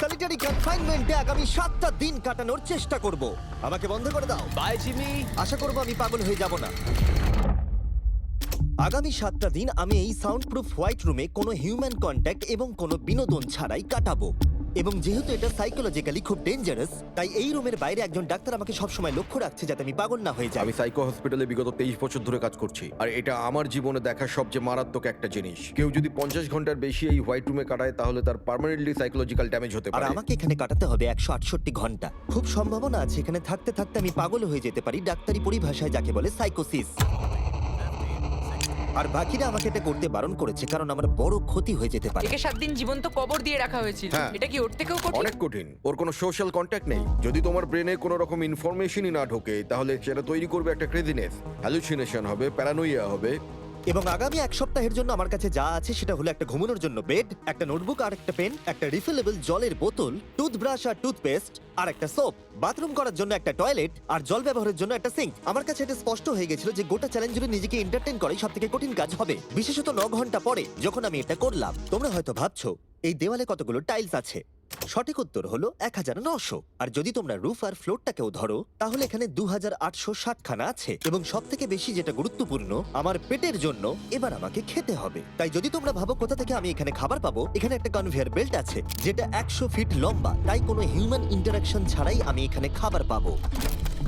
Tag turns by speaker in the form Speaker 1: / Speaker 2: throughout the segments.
Speaker 1: Solitary কনফাইনমেন্টে আগামী 7টা দিন কাটানোর চেষ্টা করব। আমাকে বন্ধ করে দাও।
Speaker 2: Bye Jimmy.
Speaker 1: আশা করব আমি পাগল হয়ে যাব না। আগামী 7টা দিন আমি এই সাউন্ড প্রুফ হোয়াইট রুমে কোনো হিউম্যান কন্ট্যাক্ট এবং কোনো বিনোদন ছাড়াই কাটাবো। এবং যেহেতু এটা সাইকোলজিক্যালি খুব ডেঞ্জারাস, তাই এই রুমের বাইরে একজন ডাক্তার আমাকে সবসময় লক্ষ্য রাখছে যাতে আমি পাগল না হয়ে যাই।
Speaker 3: আমি সাইকো হসপিটালে বিগত 23 বছর ধরে কাজ করছি, আর এটা আমার জীবনে দেখা সবচেয়ে মারাত্মক একটা জিনিস। কেউ যদি 50 ঘন্টার বেশি এই হোয়াইট রুমে কাটায় তাহলে তার পার্মানেন্টলি সাইকোলজিক্যাল ড্যামেজ হতে
Speaker 1: আর
Speaker 3: পারে।
Speaker 1: আমাকে এখানে কাটাতে হবে 168 ঘন্টা। খুব সম্ভাবনা আছে এখানে থাকতে থাকতে আমি পাগল হয়ে যেতে পারি, ডাক্তারি পরিভাষায় যাকে বলে সাইকোসিস। আর বাকিরা আমাকে এটা করতে বারণ করেছে কারণ আমার বড় ক্ষতি হয়ে যেতে পারে।
Speaker 4: একে 7 দিন জীবন্ত কবর দিয়ে রাখা হয়েছিল।
Speaker 3: হ্যাঁ।
Speaker 4: এটা কি ওর থেকেও কঠিন?
Speaker 3: অনেক কঠিন। ওর কোনো সোশ্যাল কন্ট্যাক্ট নেই। যদি তোমার ব্রেনে কোনো রকম ইনফরমেশনই না ঢোকে তাহলে সেটা তৈরি করবে একটা ক্রেজিনেস, হ্যালুসিনেশন হবে, প্যারানোইয়া হবে।
Speaker 1: এবং আগামী 1 সপ্তাহের জন্য আমার কাছে যা আছে সেটা হলো একটা ঘুমানোর জন্য বেড, একটা নোটবুক আর একটা পেন, একটা রিফিলেবল জলের বোতল, টুথব্রাশ আর টুথপেস্ট আর একটা সোপ, বাথরুম করার জন্য একটা টয়লেট আর জল ব্যবহারের জন্য একটা সিঙ্ক। আমার কাছে এটা স্পষ্ট হয়ে গেছিল যে গোটা চ্যালেঞ্জ জুড়ে নিজেকে এন্টারটেইন করাই সবথেকে কঠিন কাজ হবে, বিশেষত 9 ঘন্টা পরে যখন আমি এটা করলাম। তোমরা হয়তো ভাবছো এই দেওয়ালে কতগুলো টাইলস আছে। সঠিক উত্তর হলো 1900। আর যদি তোমরা রুফ আর ফ্লোরটাকেও ধরো তাহলে এখানে 2860 খানা আছে। এবং সব থেকে বেশি যেটা গুরুত্বপূর্ণ, আমার পেটের জন্য এবার আমাকে খেতে হবে। তাই যদি তোমরা ভাবো কোথা থেকে আমি এখানে খাবার পাবো, এখানে একটা কনভেয়ার বেল্ট আছে যেটা 100 ফিট লম্বা, তাই কোনো হিউম্যান ইন্টারাকশন ছাড়াই আমি এখানে খাবার পাবো।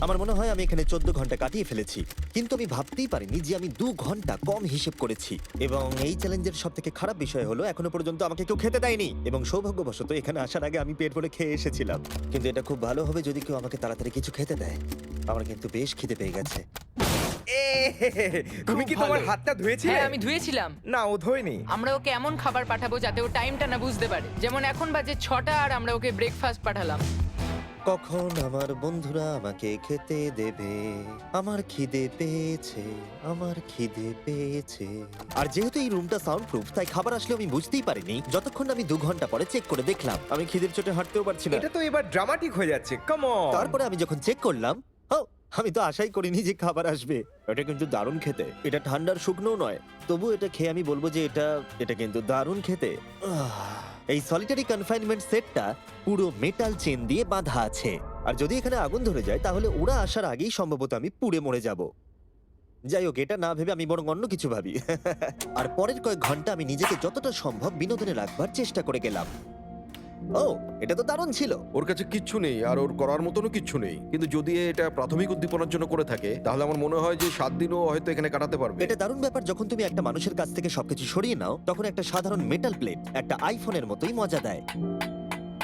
Speaker 1: আমার মনে হয় আমি এখানে 14 ঘন্টা কাটিয়ে ফেলেছি, কিন্তু আমি ভাবতেই পারিনি যে আমি 2 ঘন্টা কম হিসেব করেছি। এবং এই চ্যালেঞ্জের সব থেকে খারাপ বিষয় হলো এখনো পর্যন্ত আমাকে কেউ খেতে দেয়নি। এবং সৌভাগ্যবশত এখানে আসার আগে আমি পেট ভরে খেয়ে এসেছিলাম। কিন্তু এটা খুব ভালো হবে যদি কেউ আমাকে তাড়াতাড়ি কিছু খেতে দেয়। আমার কিন্তু বেশ খিদে পেয়ে গেছে।
Speaker 2: তুমি কি তোমার হাতটা ধুয়েছিলে?
Speaker 4: হ্যাঁ, আমি ধুয়েছিলাম।
Speaker 2: না, ও ধোয়নি।
Speaker 4: আমরা ওকে এমন খাবার পাঠাবো যাতে ও টাইমটা না বুঝতে পারে। যেমন এখন বাজে 6টা আর আমরা ওকে ব্রেকফাস্ট পাঠালাম।
Speaker 1: কখন আমার বন্ধুরা আমাকে খেতে দেবে? আমার খিদে পেয়েছে, আমার খিদে পেয়েছে। আর যেহেতু এই রুমটা সাউন্ড প্রুফ, তাই খাবার আসলে আমি বুঝতেই পারিনি যতক্ষণ না আমি 2 ঘন্টা পরে চেক করে দেখলাম। আমি খিদের চোটে হাঁটতেও পারছি না।
Speaker 2: এটা তো এবার ড্রামাটিক হয়ে যাচ্ছে। Come on.
Speaker 1: তারপরে আমি যখন চেক করলাম, আমি তো আশাই করিনি যে খাবার আসবে। এটা কিন্তু দারুণ খেতে। এটা ঠান্ডার শুকনো নয়, তবু এটা খেয়ে আমি বলবো যে এটা কিন্তু দারুণ খেতে। এই সলিটারি কনফাইনমেন্ট সেটটা পুরো মেটাল চেন দিয়ে বাঁধা আছে, আর যদি এখানে আগুন ধরে যায় তাহলে ওরা আসার আগেই সম্ভবত আমি পুড়ে মরে যাব। যাই হোক, এটা না ভেবে আমি বরং অন্য কিছু ভাবি। আর পরের কয়েক ঘন্টা আমি নিজেকে যতটা সম্ভব বিনোদনে রাখবার চেষ্টা করে গেলাম। ও, এটা তো দারুণ ছিল।
Speaker 3: ওর কাছে কিচ্ছু নেই আর ওর করার মতনও কিচ্ছু নেই, কিন্তু যদি এটা প্রাথমিক উদ্দীপনার জন্য করে থাকে তাহলে আমার মনে হয় যে 7 দিনও হয়তো এখানে কাটাতে পারবে।
Speaker 1: এটা দারুণ ব্যাপার, যখন তুমি একটা মানুষের কাছ থেকে সবকিছু সরিয়ে নাও তখন একটা সাধারণ মেটাল প্লেট একটা আইফোনের মতোই মজা দেয়।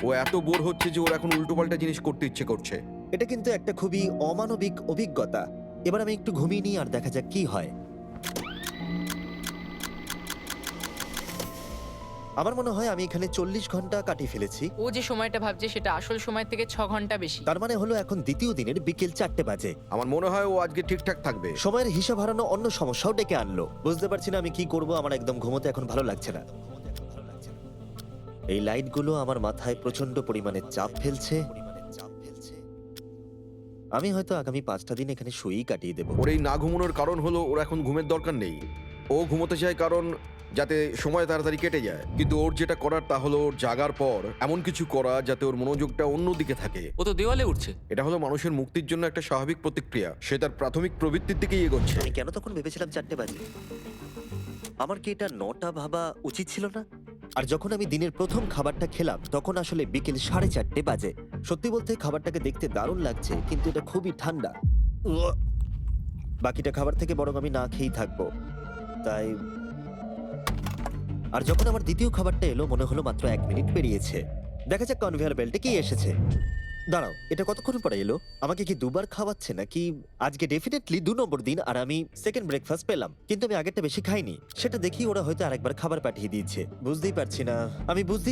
Speaker 3: ও এত বোর হচ্ছে যে ওর এখন উল্টোপাল্টা জিনিস করতে ইচ্ছে করছে।
Speaker 1: এটা কিন্তু একটা খুবই অমানবিক অভিজ্ঞতা। এবার আমি একটু ঘুমিয়ে নিই আর দেখা যাক কি হয়। আমার মনে হয় আমি এখানে 40 ঘন্টা কাটিয়ে ফেলেছি।
Speaker 4: ও যে সময়টা ভাবছে সেটা আসল সময় থেকে 6 ঘন্টা বেশি।
Speaker 1: তার মানে হলো এখন দ্বিতীয় দিনের বিকেল 4টে বাজে।
Speaker 3: আমার মনে হয় ও আজকে ঠিকঠাক থাকবে।
Speaker 1: সময়ের হিসাব হারানো অন্য সমস্যাও ডেকে আনলো। বুঝতে পারছি না আমি কি করব। আমার একদম ঘুমোতে এখন ভালো লাগছে না। এই লাইটগুলো আমার মাথায় প্রচন্ড পরিমাণে চাপ ফেলছে। আমি হয়তো আগামী 5টা দিন এখানে শুয়েই কাটিয়ে দেবো।
Speaker 3: ওর এই না ঘুমানোর কারণ হলো ওর এখন ঘুমের দরকার নেই। ও ঘুমোতে চায় কারণ যাতে সময় তাড়াতাড়ি কেটে যায়, কিন্তু ওর যেটা করার তা হলো ওর জাগার পর এমন কিছু করা যাতে ওর মনোযোগটা অন্যদিকে থাকে।
Speaker 5: ও তো দেওয়ালে উঠছে।
Speaker 3: এটা হলো মানুষের মুক্তির জন্য একটা স্বাভাবিক প্রতিক্রিয়া। সে তার প্রাথমিক প্রবৃত্তির দিকেই এগোচ্ছে।
Speaker 1: আমি কেন তখন ভেবেছিলাম 4টে বাজে? আমার কি এটা 9টা ভাবা উচিত ছিল না? আর যখন আমি দিনের প্রথম খাবারটা খেলাম তখন আসলে বিকেল 4:30 বাজে। সত্যি বলতে খাবারটাকে দেখতে দারুণ লাগছে, কিন্তু এটা খুবই ঠান্ডা। বাকিটা খাবার থেকে বরং আমি না খেয়েই থাকবো। তাই আর যখন আমার দ্বিতীয় খাবারটা এলো মনে হলো মাত্র 1 মিনিট পেরিয়েছে। দেখা যাক কনভেয়ার বেল্টে কি এসেছে। দাঁড়াও, এটা কতক্ষণ পরে এলো? আমাকে কি দুবার খাওয়াচ্ছে নাকি? আজকে ডেফিনেটলি 2 নম্বর দিন আর আমি সেকেন্ড ব্রেকফাস্ট পেলাম, কিন্তু আমি আগেরটা বেশি খাইনি। সেটা দেখি ওরা হয়তো আরেকবার খাবার পাঠিয়ে দিয়েছে। বুঝতেই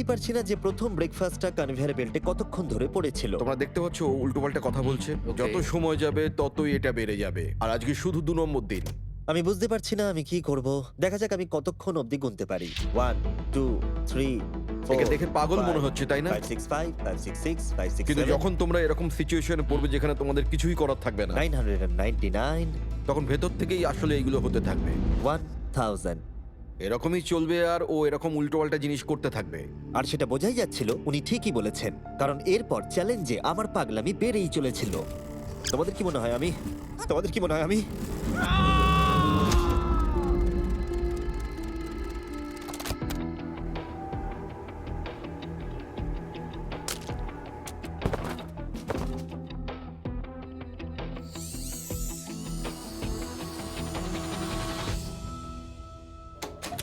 Speaker 1: পারছি না যে প্রথম ব্রেকফাস্টটা কনভেয়ার বেল্টে কতক্ষণ ধরে পড়েছিল।
Speaker 3: তোমরা দেখতে পাচ্ছ ও উল্টোপাল্টা কথা বলছে। যত সময় যাবে ততই এটা বেড়ে যাবে। আর আজকে শুধু 2 নম্বর দিন।
Speaker 1: আমি বুঝতে পারছি না আমি কি করব। দেখা যাক আমি কতক্ষণ অবধি গুনতে পারি। 1 2 3
Speaker 3: একে দেখে পাগল মনে হচ্ছে, তাই না?
Speaker 1: 5 6 5 5 6 6 5 6
Speaker 3: কিন্তু যখন তোমরা এরকম সিচুয়েশনে পড়বে যেখানে তোমাদের কিছুই করার থাকবে না,
Speaker 1: 999
Speaker 3: তখন ভেতর থেকেই আসলে এইগুলো হতে থাকবে।
Speaker 1: 1000
Speaker 3: এরকমই চলবে আর ও এরকম উল্টোপাল্টা জিনিস করতে থাকবে।
Speaker 1: আর সেটা বোঝাই যাচ্ছিল উনি ঠিকই বলেছেন, কারণ এরপর চ্যালেঞ্জে আমার পাগলামি বেড়েই চলেছিল। তোমাদের কি মনে হয় আমি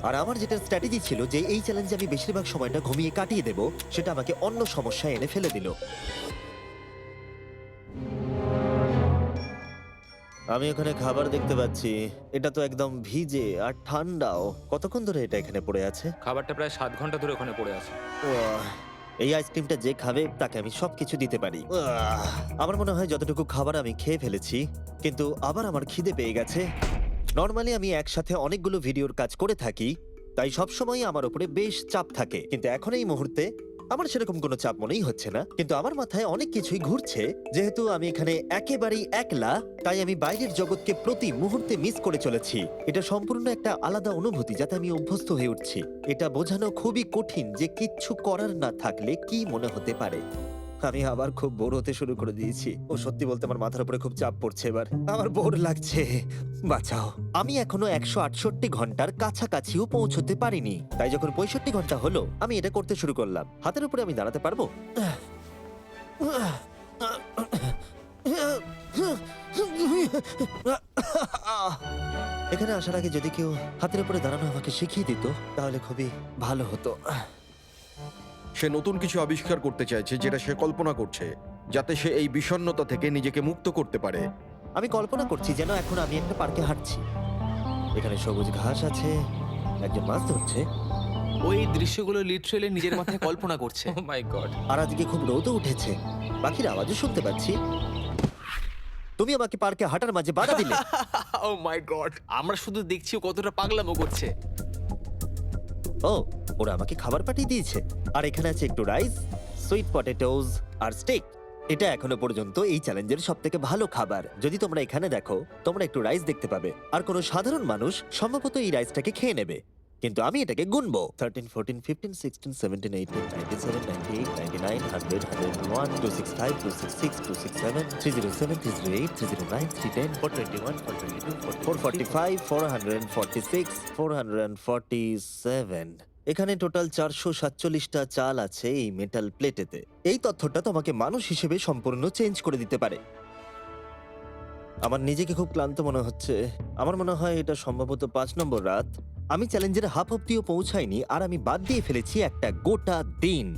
Speaker 1: আর আমার যেটা স্ট্র্যাটেজি ছিল যে এই চ্যালেঞ্জে আমি বেশিরভাগ সময়টা ঘুমিয়ে কাটিয়ে দেব, সেটা আমাকে অন্য সমস্যায় এনে ফেলে দিল। আমি ওখানে খাবার দেখতে পাচ্ছি, এটা তো একদম ভিজে আর ঠান্ডাও। কতক্ষণ ধরে এটা এখানে পড়ে আছে?
Speaker 5: খাবারটা প্রায় 7 ঘন্টা ধরে ওখানে পড়ে আছে।
Speaker 1: উয়াহ, এই আইসক্রিমটা যে খাবে তাকে আমি সবকিছু দিতে পারি। উয়াহ, আমার মনে হয় যতটুকু খাবার আমি খেয়ে ফেলেছি, কিন্তু আবার আমার খিদে পেয়ে গেছে। নর্মালি আমি একসাথে অনেকগুলো ভিডিওর কাজ করে থাকি, তাই সবসময় আমার উপরে বেশ চাপ থাকে, কিন্তু এখন এই মুহূর্তে আমার সেরকম কোনো চাপ মনেই হচ্ছে না। কিন্তু আমার মাথায় অনেক কিছুই ঘুরছে। যেহেতু আমি এখানে একেবারেই একলা, তাই আমি বাইরের জগৎকে প্রতি মুহূর্তে মিস করে চলেছি। এটা সম্পূর্ণ একটা আলাদা অনুভূতি যাতে আমি অভ্যস্ত হয়ে উঠছি। এটা বোঝানো খুবই কঠিন যে কিচ্ছু করার না থাকলে কি মনে হতে পারে। আমি আবার খুব বোর হতে শুরু করে দিয়েছি। ও সত্যি বলতে আমার মাথার উপরে খুব চাপ পড়ছে এবার। আমার বোর লাগছে, বাঁচাও। আমি এখনো 168 ঘন্টার কাছাকাছিও পৌঁছতে পারিনি, তাই যখন 65 ঘন্টা হলো আমি এটা করতে শুরু করলাম। হাতের উপরে আমি দাঁড়াতে পারবো? এখানে আসার আগে যদি কেউ হাতের উপরে দাঁড়ানো আমাকে শিখিয়ে দিত তাহলে খুবই ভালো হতো।
Speaker 3: সে নতুন কিছু আবিষ্কার করতে চাইছে যেটা সে কল্পনা করছে, যাতে সে এই বিষণ্ণতা থেকে নিজেকে মুক্ত করতে পারে।
Speaker 1: আমি কল্পনা করছি যেন এখন আমি একটা পার্কে হাঁটছি। এখানে সবুজ ঘাস আছে, একজন মাছ ধরছে,
Speaker 6: ওই দৃশ্যগুলো লিটারেলি নিজের মাথায় কল্পনা করছে।
Speaker 5: ও মাই গড।
Speaker 1: আর আজকে খুব রোদও উঠেছে। পাখির আওয়াজও শুনতে পাচ্ছি। তুমি আমাকে পার্কে হাঁটার মাঝে বাধা দিলে।
Speaker 6: ও মাই গড, আমরা শুধু দেখছি ও কতটা পাগলামো করছে।
Speaker 1: ও, ওরা আমাকে খাবার পাঠিয়ে দিয়েছে। আর এখানে আছে একটু রাইস, সুইট পটেটোজ আর স্টেক। এটা এখনো পর্যন্ত এই চ্যালেঞ্জের সবথেকে ভালো খাবার। যদি তোমরা এখানে দেখো, তোমরা একটু রাইস দেখতে পাবে। আর কোনো সাধারণ মানুষ সম্ভবত এই রাইসটাকে খেয়ে নেবে, কিন্তু আমি এটাকে গুনবো। 13, 14, 15, 16, 17, 18, 97, 98, 99, 100, 101, 265, 266, 267, 307, 308, 309, 310, 421, 422, 445, 446, 447। এখানে টোটাল 447টা চাল আছে এই মেটাল প্লেটেতে। এই তথ্যটা তোমাকে মানুষ হিসেবে সম্পূর্ণ চেঞ্জ করে দিতে পারে। আমার নিজেকে খুব ক্লান্ত মনে হচ্ছে। আমার মনে হয় এটা সম্ভবত 5 নম্বর রাত। আমি চ্যালেঞ্জের হাফ অব্দিও পৌঁছাইনি আর আমি বাদ দিয়ে ফেলেছি একটা গোটা দিন।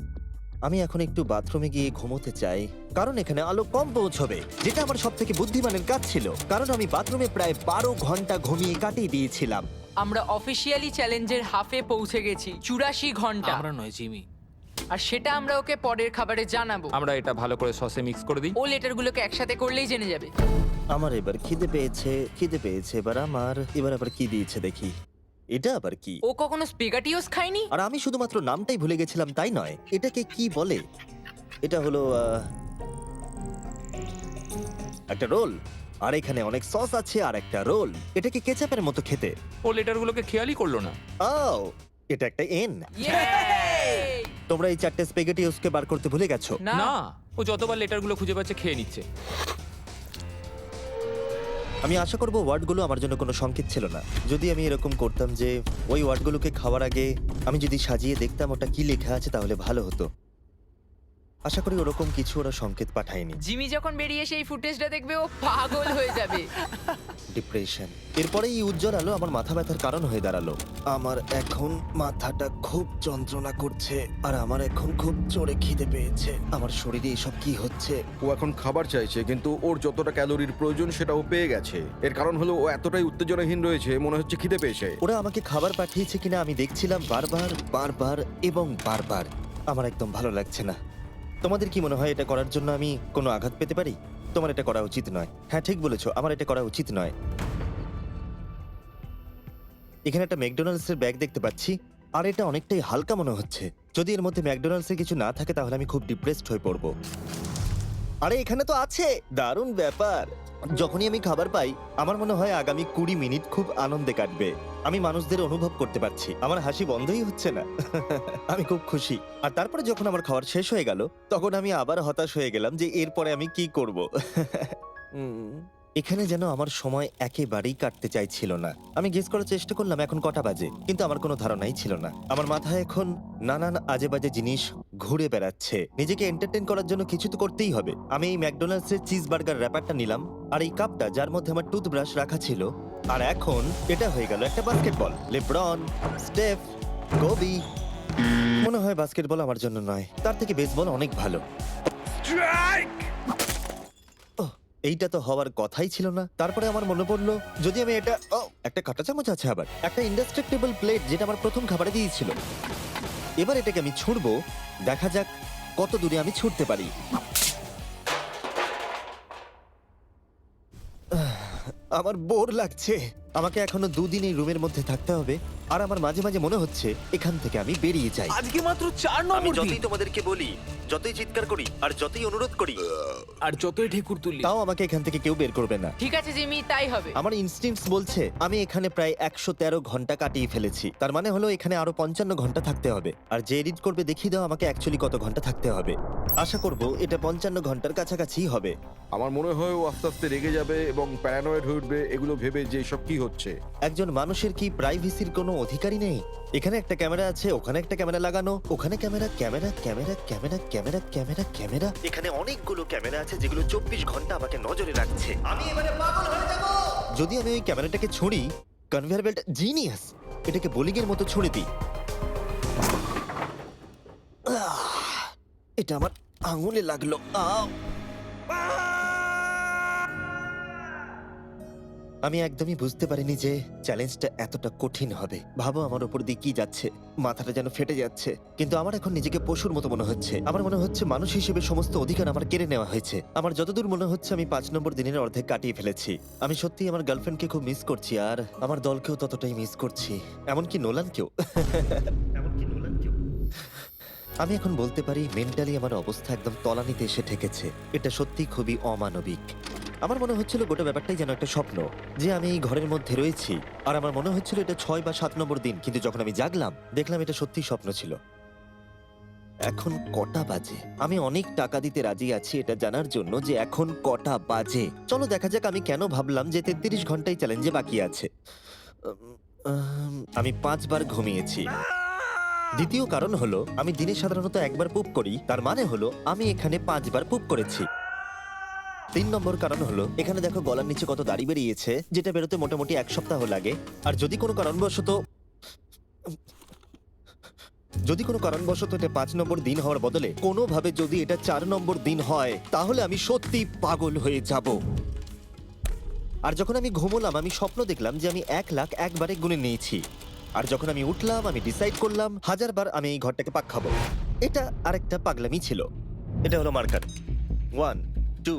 Speaker 1: আমি এখন একটু বাথরুমে গিয়ে ঘুমোতে চাই, কারণ এখানে আলো কম পৌঁছবে, যেটা আমার সব থেকে বুদ্ধিমানের কাজ ছিল, কারণ আমি বাথরুমে প্রায় 12 ঘন্টা ঘুমিয়ে কাটিয়ে দিয়েছিলাম।
Speaker 4: আমরা অফিসিয়ালি চ্যালেঞ্জের হাফে পৌঁছে গেছি, 84 ঘন্টা।
Speaker 6: আমরা নয়, জিমি।
Speaker 4: আর সেটা আমরা ওকে পরের খাবারে জানাবো।
Speaker 5: আমরা এটা ভালো করে সসে মিক্স করে দিই।
Speaker 4: ও লেটারগুলোকে একসাথে করলেই জেনে যাবে।
Speaker 1: আমার এবার খিদে পেয়েছে এবার এবার আবার কি দিয়েছে দেখি। এটা আবার কি?
Speaker 4: ও কখনো স্পেগাটিওস খায়নি।
Speaker 1: আর আমি শুধুমাত্র নামটাই ভুলে গেছিলাম তাই নয়, এটাকে কি বলে? এটা হলো একটা রোল। আর এখানে অনেক সস আছে আর একটা রোল। এটাকে কেচাপের মতো খেতে।
Speaker 5: ও লেটারগুলোকে খেয়ালই করলো না।
Speaker 1: ও, এটা একটা এন। তোমরা এই 4টে স্পেগেটিওসকে বার করতে ভুলে গেছো।
Speaker 4: না।
Speaker 5: না, ও যতবার লেটারগুলো খুঁজে পাচ্ছে খেয়ে নিচ্ছে।
Speaker 1: আমি আশা করব ওয়ার্ডগুলো আমার জন্য কোনো সংকেত ছিল না। যদি আমি এরকম করতাম যে ওই ওয়ার্ডগুলোকে খাওয়ার আগে আমি যদি সাজিয়ে দেখতাম ওটা কি লেখা আছে তাহলে ভালো হতো। আশা করি ওরকম কিছু ওরা সংকেত পাঠায়নি।
Speaker 4: জিমি যখন বেরিয়ে সেই ফুটেজটা দেখবে ও পাগল হয়ে যাবে।
Speaker 1: ডিপ্রেশন। এরপরে এই উজ্জ্বল আলো আমার মাথা ব্যথার কারণ হয়ে দাঁড়ালো। আমার এখন মাথাটা খুব যন্ত্রণা করছে আর আমার এখন খুব জোরে খিদে পেয়েছে। আমার শরীরে এসব কি হচ্ছে?
Speaker 3: ও এখন খাবার চাইছে, কিন্তু ওর যতটা ক্যালোরির প্রয়োজন সেটা ও পেয়ে গেছে। এর কারণ হলো ও এতটাই উত্তেজনাহীন রয়েছে, মনে হচ্ছে খিদে পেয়েছে।
Speaker 1: ওরা আমাকে খাবার পাঠিয়েছে কিনা আমি দেখছিলাম বারবার এবং বারবার। আমার একদম ভালো লাগছে না। তোমাদের কি মনে হয় এটা করার জন্য আমি কোনো আঘাত পেতে পারি? তোমার এটা করা উচিত নয়। হ্যাঁ, ঠিক বলেছো, আমার এটা করা উচিত নয়। এখানে একটা ম্যাকডোনাল্ডসের ব্যাগ দেখতে পাচ্ছি, আর এটা অনেকটাই হালকা মনে হচ্ছে। যদি এর মধ্যে ম্যাকডোনাল্ডসের কিছু না থাকে তাহলে আমি খুব ডিপ্রেসড হয়ে পড়বো। আরে এখানে তো আছে, দারুণ ব্যাপার। যখনই আমি খাবার পাই আমার মনে হয় আগামী 20 মিনিট খুব আনন্দে কাটবে। আমি মানুষদের অনুভব করতে পারছি, আমার হাসি বন্ধই হচ্ছে না। আমি খুব খুশি। আর তারপরে যখন আমার খাবার শেষ হয়ে গেল তখন আমি আবার হতাশ হয়ে গেলাম যে এরপরে আমি কি করব। এখানে যেন আমার সময় একেবারেই কাটতে চাইছিল না। আমি গেস করার চেষ্টা করলাম এখন কটা বাজে, কিন্তু আমার কোনো ধারণাই ছিল না। আমার মাথায় এখন নানান আজে বাজে জিনিস ঘুরে বেড়াচ্ছে। নিজেকে এন্টারটেইন করার জন্য কিছু তো করতেই হবে। আমি এই ম্যাকডোনাল্ডসের চিজ বার্গার র্যাপারটা নিলাম, আর এই কাপটা যার মধ্যে আমার টুথব্রাশ রাখা ছিল। আর এখন এটা হয়ে গেল একটা বাস্কেটবল। LeBron, স্টেফ, Covey. মনে হয় বাস্কেটবল আমার জন্য নয়, তার থেকে বেসবল অনেক ভালো।
Speaker 2: স্ট্রাইক!
Speaker 1: ওহ, এইটা তো হওয়ার কথাই ছিল না। তারপরে আমার মনে পড়লো যদি আমি এটা একটা কাঁটা চামচ আছে, আবার একটা ইনডেস্ট্রাক্টেবল প্লেট যেটা আমার প্রথম খাবারে দিয়েছিল। এবার এটাকে আমি ছুঁড়বো, দেখা যাক কত দূরে আমি ছুটতে পারি। আমার বোর লাগছে। আমাকে এখনো 2 দিন এই রুমের মধ্যে থাকতে হবে, আর আমার মাঝে মাঝে মনে হচ্ছে এখান থেকে আমি বেরিয়ে যাই।
Speaker 6: আজকে মাত্র 4
Speaker 1: আমি
Speaker 6: নম্বর দিন
Speaker 1: যতই তোমাদেরকে বলি, যতই চিৎকার করি, আর যতই অনুরোধ করি,
Speaker 6: আর যতই ঢেকুর তুলি
Speaker 1: তাও আমাকে এখান থেকে কেউ বের করবে না।
Speaker 4: ঠিক আছে জিমি, তাই হবে।
Speaker 1: আমার ইনস্টিংক্টস বলছে আমি এখানে প্রায় 113 ঘন্টা কাটিয়ে ফেলেছি। তার মানে হলো এখানে আরো 55 ঘন্টা থাকতে হবে। আর যে এডিট করবে দেখিয়ে দাও আমাকে অ্যাকচুয়ালি কত ঘন্টা থাকতে হবে। আশা করব এটা 55 ঘন্টার কাছাকাছি হবে।
Speaker 3: আমার মনে হয় ও আস্তে আস্তে রেগে যাবে এবং প্যারানয়েড হয়ে উঠবে এগুলো ভেবে যে সব কি হচ্ছে।
Speaker 1: একজন মানুষের কি প্রাইভেসির কোনো অধিকারই নেই? এখানে একটা ক্যামেরা আছে, ওখানে একটা ক্যামেরা লাগানো, ওখানে camera camera camera camera camera camera camera. এখানে অনেকগুলো ক্যামেরা আছে যেগুলো 24 ঘন্টা আমাকে নজরে রাখছে। আমি এবারে পাগল হয়ে যাব। যদি আমি ওই ক্যামেরাটাকে ছুঁড়ি, কনভেয়ার বেল্ট জিনিয়াস, এটাকে বোলিং এর মতো ছুঁড়ে দিই। এটা আমার আঙুলে লাগলো। আমি একদমই বুঝতে পারিনি যে চ্যালেঞ্জটা এতটা কঠিন হবে। ভাবো আমার উপর দিয়ে কি যাচ্ছে, মাথাটা যেন ফেটে যাচ্ছে। কিন্তু আমার এখন নিজেকে পশুর মতো মনে হচ্ছে। আমার মনে হচ্ছে মানুষ হিসেবে সমস্ত অধিকার আমার কেড়ে নেওয়া হয়েছে। আমার যতদূর মনে হচ্ছে আমি 5 নম্বর দিনের অর্ধেক কাটিয়ে ফেলেছি। আমি সত্যি আমার গার্লফ্রেন্ডকে খুব মিস করছি, আর আমার দলকেও ততটাই মিস করছি, এমনকি নোলানকেও। আমি এখন বলতে পারি মেন্টালি আমার অবস্থা একদম তলানিতে এসে ঠেকেছে। এটা সত্যি খুবই অমানবিক। আমার মনে হচ্ছিল গোটা ব্যাপারটাই যেন একটা স্বপ্ন, যে আমি এই ঘরের মধ্যে রয়েছি। আর আমার মনে হচ্ছিল এটা 6 বা 7 নম্বর দিন, কিন্তু যখন আমি জাগলাম দেখলাম এটা সত্যি স্বপ্ন ছিল। এখন কটা বাজে? আমি অনেক টাকা দিতে রাজি আছি এটা জানার জন্য যে এখন কটা বাজে। চলো দেখা যাক আমি কেন ভাবলাম যে 33 ঘন্টাই চ্যালেঞ্জে বাকি আছে। আমি 5 বার ঘুমিয়েছি। দ্বিতীয় কারণ হলো আমি দিনে সাধারণত একবার পুপ করি, তার মানে হলো আমি এখানে 5 বার পুপ করেছি। 3 নম্বর কারণ হলো এখানে দেখো গলার নিচে কত দাড়ি বেরিয়েছে, যেটা বেরোতে মোটামুটি 1 সপ্তাহ লাগে। আর যদি কোনো কারণবশত এটা 5 নম্বর দিন হওয়ার বদলে কোনোভাবে যদি এটা 4 নম্বর দিন হয়, তাহলে আমি সত্যি পাগল হয়ে যাব। আর যখন আমি ঘুমোলাম আমি স্বপ্ন দেখলাম যে আমি 1 লাখ একবারে গুনে নিয়েছি। আর যখন আমি উঠলাম আমি ডিসাইড করলাম 1000 বার আমি এই ঘরটাকে পাক খাবো। এটা আরেকটা পাগলামি ছিল। এটা হলো মার্কার 1 2।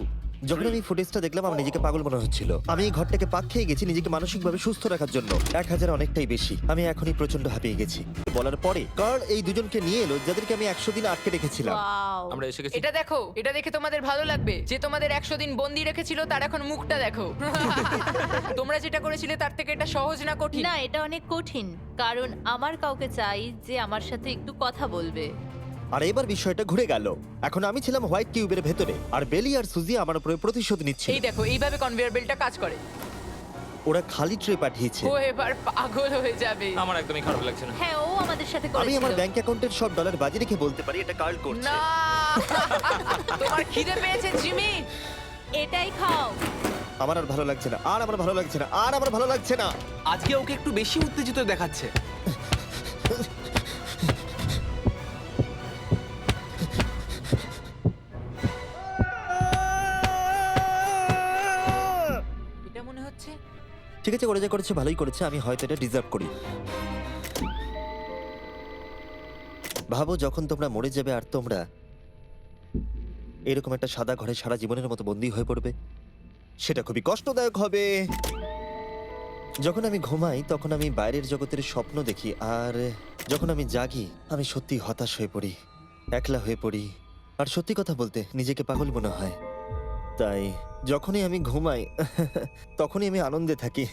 Speaker 1: যখন আমি ফুটেজটা দেখলাম আমার নিজেকে পাগল মনে হচ্ছিল। আমি এই ঘরটাকে পাক খেয়ে গেছি নিজেকে মানসিকভাবে সুস্থ রাখার জন্য। 1000 অনেকটাই বেশি। আমি এখনই প্রচন্ড হাঁপিয়ে গেছি। বলার পরে কার্ল এই দুজনকে নিয়ে এলো যাদেরকে আমি 100 দিন আটকে রেখেছিলাম।
Speaker 7: ওয়াও
Speaker 5: আমরা এসে গেছি।
Speaker 4: এটা দেখো, এটা দেখে তোমাদের ভালো লাগবে। যে তোমাদের 100 দিন বন্দি রেখেছিল তার এখন মুখটা দেখো। তোমরা যেটা করেছিলে তার থেকে এটা সহজ না কঠিন?
Speaker 7: না, এটা অনেক কঠিন, কারণ আমার কাউকে চাই যে আমার সাথে একটু কথা বলবে।
Speaker 1: আর এবার বিষয়টা ঘুরে গেল। এখন আমি ছিলাম হোয়াইট কিউবের ভেতরে, আর বেলি আর সুজি আমার উপরে প্রতিশোধ নিচ্ছিল।
Speaker 4: এই দেখো, এইভাবে কনভেয়ার বেল্টটা কাজ করে।
Speaker 1: ওরা খালি ট্রে পাঠিয়েছে।
Speaker 4: ও এবার পাগল হয়ে যাবে।
Speaker 5: আমার একদমই খারাপ লাগছে না।
Speaker 7: হ্যাঁ, ও আমাদের সাথে
Speaker 1: আমি
Speaker 7: করেছিল।
Speaker 1: আমার ব্যাংক অ্যাকাউন্টের সব ডলার বাজি রেখে বলতে পারি এটা কার্ল করছে।
Speaker 4: না, তোমার খিদে পেয়েছে জিমি?
Speaker 7: এটাই খাও।
Speaker 1: আমার আর ভালো লাগছে না, আর আমার ভালো লাগছে না, আর আমার ভালো লাগছে না।
Speaker 6: আজকে ওকে একটু বেশি উত্তেজিত দেখাচ্ছে।
Speaker 4: এটা মনে হচ্ছে
Speaker 1: ঠিক আছে, করে যা করেছে ভালোই করেছে। আমি হয়তো এটা ডিজার্ভ করি। ভাবো যখন তোমরা মরে যাবে আর তোমরা এরকম একটা সাদা ঘরে সারা জীবনের মতো বন্দী হয়ে পড়বে, সেটা খুবই কষ্টদায়ক হবে। যখন আমি ঘুমাই তখন আমি বাইরের জগতের স্বপ্ন দেখি, আর যখন আমি জাগি আমি সত্যি হতাশ হয়ে পড়ি, একলা হয়ে পড়ি, আর সত্যি কথা বলতে নিজেকে পাগল মনে হয়। তাই যখনই আমি ঘুমাই তখনই আমি আনন্দে থাকি।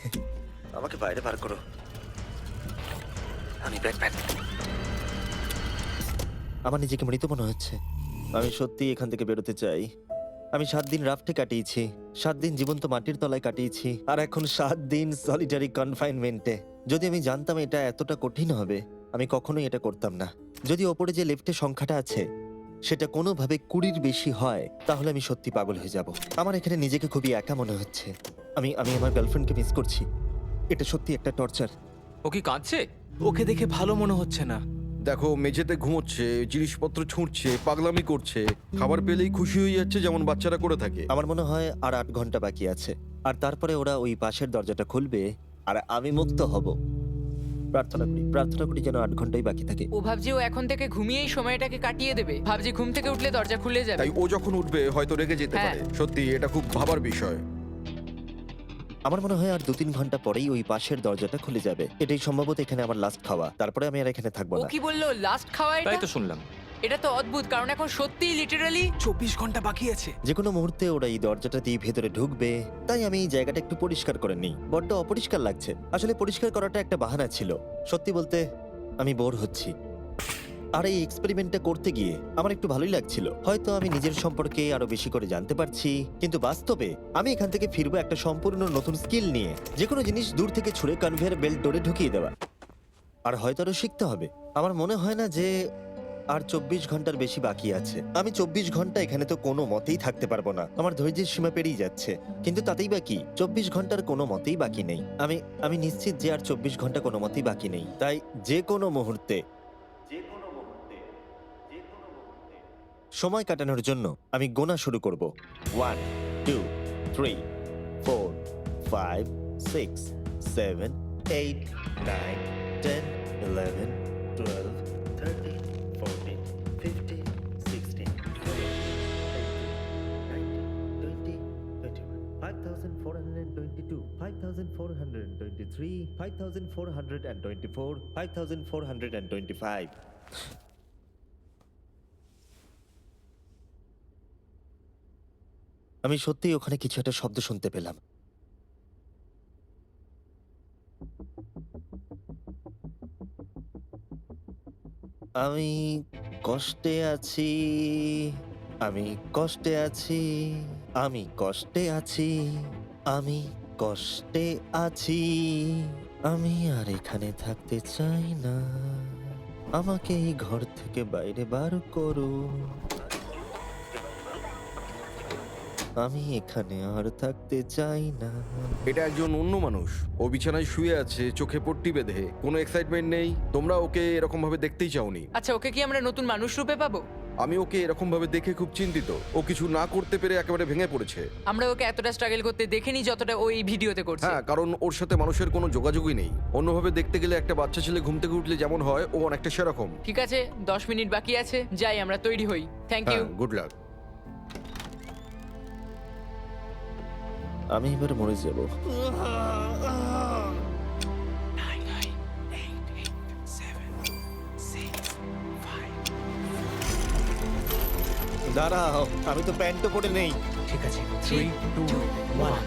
Speaker 1: আমাকে বাইরে বার করো, আমি ব্যাটম্যান। আমার নিজেকে মৃত মনে হচ্ছে। আমি সত্যি এখান থেকে বেরোতে চাই। আমি 7 দিন রাফটে কাটিয়েছি, 7 দিন জীবন্ত মাটির তলায় কাটিয়েছি, আর এখন 7 দিন সলিটারি কনফাইনমেন্টে। যদি আমি জানতাম এটা এতটা কঠিন হবে, আমি কখনোই এটা করতাম না। যদি ওপরে যে লেফটে সংখ্যাটা আছে সেটা কোনোভাবে 20-র বেশি হয়, তাহলে আমি সত্যি পাগল হয়ে যাব। আমার এখানে নিজেকে খুবই একা মনে হচ্ছে। আমি আমার গার্লফ্রেন্ডকে মিস করছি। এটা সত্যি একটা টর্চার।
Speaker 5: ও কি কাঁদছে?
Speaker 6: ওকে দেখে ভালো মনে হচ্ছে না।
Speaker 3: দেখো, মেঝেতে ঘুমোচ্ছে, জিনিসপত্র ছুঁড়ছে, পাগলামি করছে, খাবার পেলেই খুশি হয়ে যাচ্ছে যেমন বাচ্চারা করে থাকে।
Speaker 1: আমার মনে হয় আর 8 ঘন্টা বাকি আছে, আর তারপরে ওরা ওই পাশের দরজাটা খুলবে আর আমি মুক্ত হব। প্রার্থনা করি যেন 8 ঘন্টাই বাকি থাকে।
Speaker 4: ও ভাবছে ও এখন থেকে ঘুমিয়েই সময়টাকে কাটিয়ে দেবে। ভাবছি ঘুম থেকে উঠলে দরজা খুলে যাবে।
Speaker 3: তাই ও যখন উঠবে হয়তো রেগে যেতে
Speaker 4: হ্যাঁ।
Speaker 3: পারে। সত্যি এটা খুব ভাবার বিষয়।
Speaker 1: আমার মনে হয় আর 2-3 ঘন্টা পরেই ওই পাশের দরজাটা খুলে যাবে। এটাই সম্ভবত এখানে আমার লাস্ট খাওয়া, তারপরে আমি আর এখানে থাকবো
Speaker 4: ও
Speaker 1: না।
Speaker 4: কি বললো লাস্ট খাওয়া?
Speaker 5: তাই
Speaker 4: এটা
Speaker 5: তো শুনলাম।
Speaker 4: এটা তো অদ্ভুত, কারণ এখন সত্যিই লিটারালি
Speaker 6: 24 ঘন্টা বাকি আছে।
Speaker 1: যে কোনো মুহূর্তে ওরা এই দরজাটা দিয়ে ভেতরে ঢুকবে, তাই আমি এই জায়গাটা একটু পরিষ্কার করে নিই। বড্ড অপরিষ্কার লাগছে। আসলে পরিষ্কার করাটা একটা বাহানা ছিল। সত্যি বলতে আমি বোর হচ্ছি। আর এই এক্সপেরিমেন্টটা করতে গিয়ে আমার একটু ভালোই লাগছিল। হয়তো আমি নিজের সম্পর্কে আরো বেশি করে জানতে পারছি, কিন্তু বাস্তবে আমি এখান থেকে ফিরবো একটা সম্পূর্ণ নতুন স্কিল নিয়ে। যে কোনো জিনিস দূর থেকে ছুঁড়ে কনভেয়ার বেল্ট ডোরে ঢুকিয়ে দেওয়া। আর হয়তো আরো শিখতে হবে। আমার মনে হয় না যে আর 24 ঘন্টার বেশি বাকি আছে। আমি 24 ঘন্টা এখানে তো কোনো মতেই থাকতে পারবো না। আমার ধৈর্যের সীমা পেরিয়ে যাচ্ছে। কিন্তু তাতেই বাকি 24 ঘন্টার কোনো মতেই বাকি নেই। আমি নিশ্চিত যে আর 24 ঘন্টা কোনো মতেই বাকি নেই। তাই যে কোনো মুহূর্তে সময় কাটানোর জন্য আমি গোনা শুরু করব। 1 2 3 4 5 6 7 8 9 10 11 12 13 14 15 16 17 5422 5423 5424 5425। আমি সত্যিই ওখানে কিছু একটা শব্দ শুনতে পেলাম। আমি কষ্টে আছি, আমি কষ্টে আছি, আমি কষ্টে আছি, আমি কষ্টে আছি। আমি আর এখানে থাকতে চাই না। আমাকে এই ঘর থেকে বাইরে বার করো। আমি এখানে আর থাকতে চাই না।
Speaker 3: এটা একজন অন্য মানুষ। ও বিছানায় শুয়ে আছে, চোখে পট্টি বেঁধে, কোনো এক্সাইটমেন্ট নেই। তোমরা ওকে এরকম ভাবে দেখতেই চাওনি।
Speaker 4: আচ্ছা, ওকে কি আমরা নতুন মানুষ রূপে পাবো?
Speaker 3: আমি ওকে এরকম ভাবে দেখে খুব চিন্তিত। ও কিছু না করতে পেরে একেবারে ভেঙে পড়েছে।
Speaker 4: আমরা ওকে এতটা স্ট্রাগল করতে দেখিনি যতটা ও এই ভিডিওতে করছে।
Speaker 3: হ্যাঁ, কারণ ওর সাথে মানুষের কোনো যোগাযোগই নেই। অন্যভাবে দেখতে গেলে একটা বাচ্চা ছেলে ঘুম থেকে উঠলে যেমন হয়, ও অনেকটা সেরকম।
Speaker 4: ঠিক আছে, 10 মিনিট বাকি আছে, যাই আমরা তৈরি হই। Thank you.
Speaker 3: হ্যাঁ, গুড লাক।
Speaker 1: আমি এবার মরে যাব। দাঁড়াও, আমি তো প্যান্টও পরে নেই।
Speaker 6: ঠিক আছে, 3 2 1।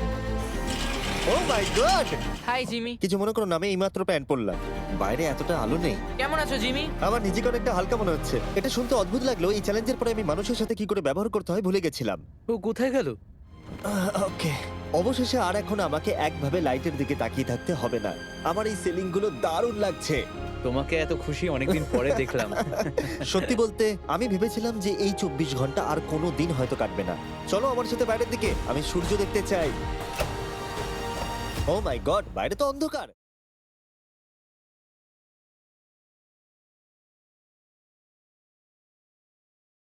Speaker 1: ও মাই গড!
Speaker 4: Hi Jimmy.
Speaker 1: কিছু মনে করো না, আমি এইমাত্র প্যান্ট পরলাম। বাইরে এতটা আলো নেই।
Speaker 4: কেমন আছো জিমি?
Speaker 1: আমার নিজেকে অনেকটা হালকা মনে হচ্ছে। এটা শুনতে অদ্ভুত লাগলো। এই চ্যালেঞ্জের পরে আমি মানুষের সাথে কি করে ব্যবহার করতে হয় ভুলে গেছিলাম।
Speaker 6: ও কোথায় গেল?
Speaker 1: ওকে, অবশেষে আর এখন আমাকে একভাবে লাইটের দিকে তাকিয়ে থাকতে হবে না। আমার এই সিলিং গুলো দারুণ লাগছে।
Speaker 8: তোমাকে এত খুশি অনেকদিন পরে দেখলাম।
Speaker 1: সত্যি বলতে আমি ভেবেছিলাম যে এই 24 ঘন্টা আর কোনো দিন হয়তো কাটবে না। চলো আমার সাথে বাইরের দিকে, আমি সূর্য দেখতে চাই। ও মাই গড, বাইরে তো অন্ধকার।